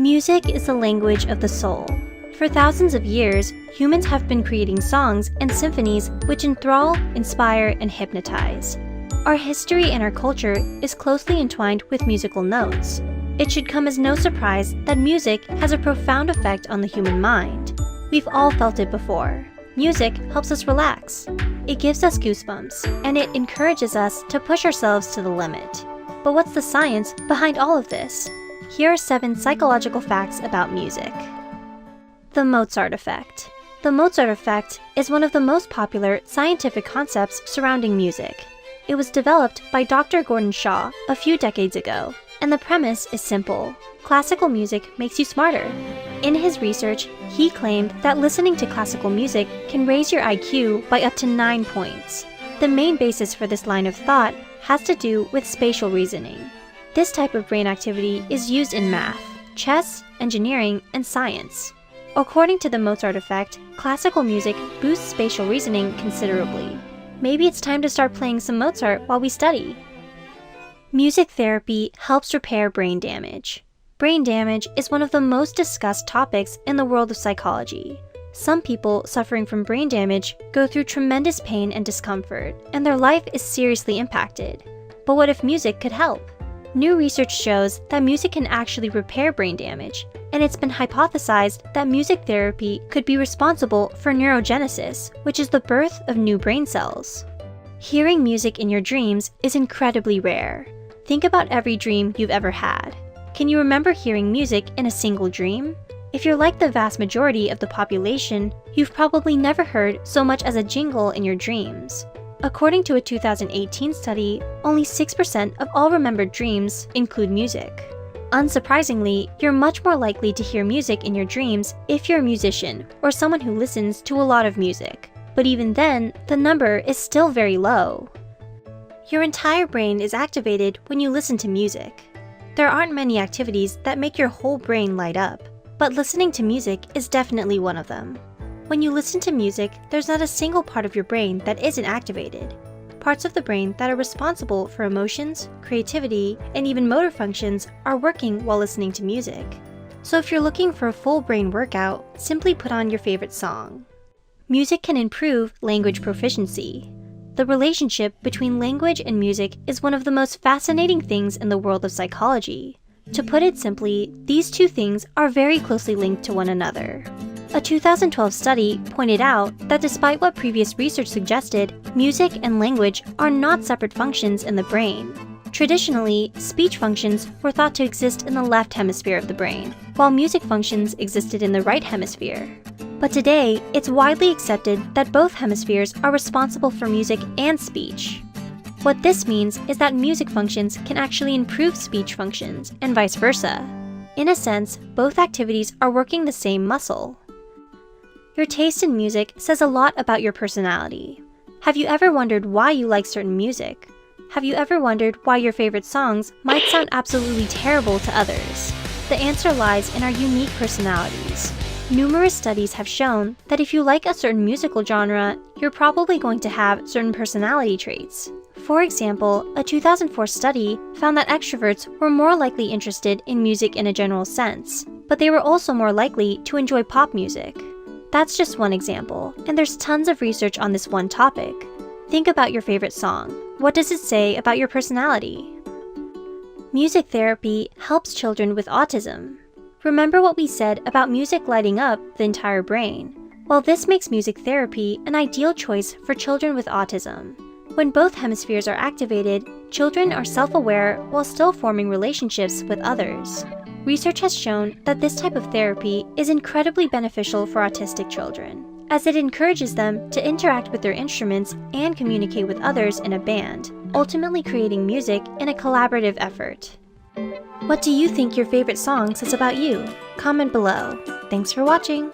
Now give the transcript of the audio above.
Music is the language of the soul. For thousands of years, humans have been creating songs and symphonies which enthrall, inspire, and hypnotize. Our history and our culture is closely entwined with musical notes. It should come as no surprise that music has a profound effect on the human mind. We've all felt it before. Music helps us relax. It gives us goosebumps, and it encourages us to push ourselves to the limit. But what's the science behind all of this? Here are 7 psychological facts about music. The Mozart effect. The Mozart effect is one of the most popular scientific concepts surrounding music. It was developed by Dr. Gordon Shaw a few decades ago, and the premise is simple. Classical music makes you smarter. In his research, he claimed that listening to classical music can raise your IQ by up to 9 points. The main basis for this line of thought has to do with spatial reasoning. This type of brain activity is used in math, chess, engineering, and science. According to the Mozart effect, classical music boosts spatial reasoning considerably. Maybe it's time to start playing some Mozart while we study. Music therapy helps repair brain damage. Brain damage is one of the most discussed topics in the world of psychology. Some people suffering from brain damage go through tremendous pain and discomfort, and their life is seriously impacted. But what if music could help? New research shows that music can actually repair brain damage, and it's been hypothesized that music therapy could be responsible for neurogenesis, which is the birth of new brain cells. Hearing music in your dreams is incredibly rare. Think about every dream you've ever had. Can you remember hearing music in a single dream? If you're like the vast majority of the population, you've probably never heard so much as a jingle in your dreams. According to a 2018 study, only 6% of all remembered dreams include music. Unsurprisingly, you're much more likely to hear music in your dreams if you're a musician or someone who listens to a lot of music. But even then, the number is still very low. Your entire brain is activated when you listen to music. There aren't many activities that make your whole brain light up, but listening to music is definitely one of them. When you listen to music, there's not a single part of your brain that isn't activated. Parts of the brain that are responsible for emotions, creativity, and even motor functions are working while listening to music. So if you're looking for a full brain workout, simply put on your favorite song. Music can improve language proficiency. The relationship between language and music is one of the most fascinating things in the world of psychology. To put it simply, these two things are very closely linked to one another. A 2012 study pointed out that despite what previous research suggested, music and language are not separate functions in the brain. Traditionally, speech functions were thought to exist in the left hemisphere of the brain, while music functions existed in the right hemisphere. But today, it's widely accepted that both hemispheres are responsible for music and speech. What this means is that music functions can actually improve speech functions, and vice versa. In a sense, both activities are working the same muscle. Your taste in music says a lot about your personality. Have you ever wondered why you like certain music? Have you ever wondered why your favorite songs might sound absolutely terrible to others? The answer lies in our unique personalities. Numerous studies have shown that if you like a certain musical genre, you're probably going to have certain personality traits. For example, a 2004 study found that extroverts were more likely interested in music in a general sense, but they were also more likely to enjoy pop music. That's just one example, and there's tons of research on this one topic. Think about your favorite song. What does it say about your personality? Music therapy helps children with autism. Remember what we said about music lighting up the entire brain? Well, this makes music therapy an ideal choice for children with autism. When both hemispheres are activated, children are self-aware while still forming relationships with others. Research has shown that this type of therapy is incredibly beneficial for autistic children, as it encourages them to interact with their instruments and communicate with others in a band, ultimately creating music in a collaborative effort. What do you think your favorite song says about you? Comment below. Thanks for watching!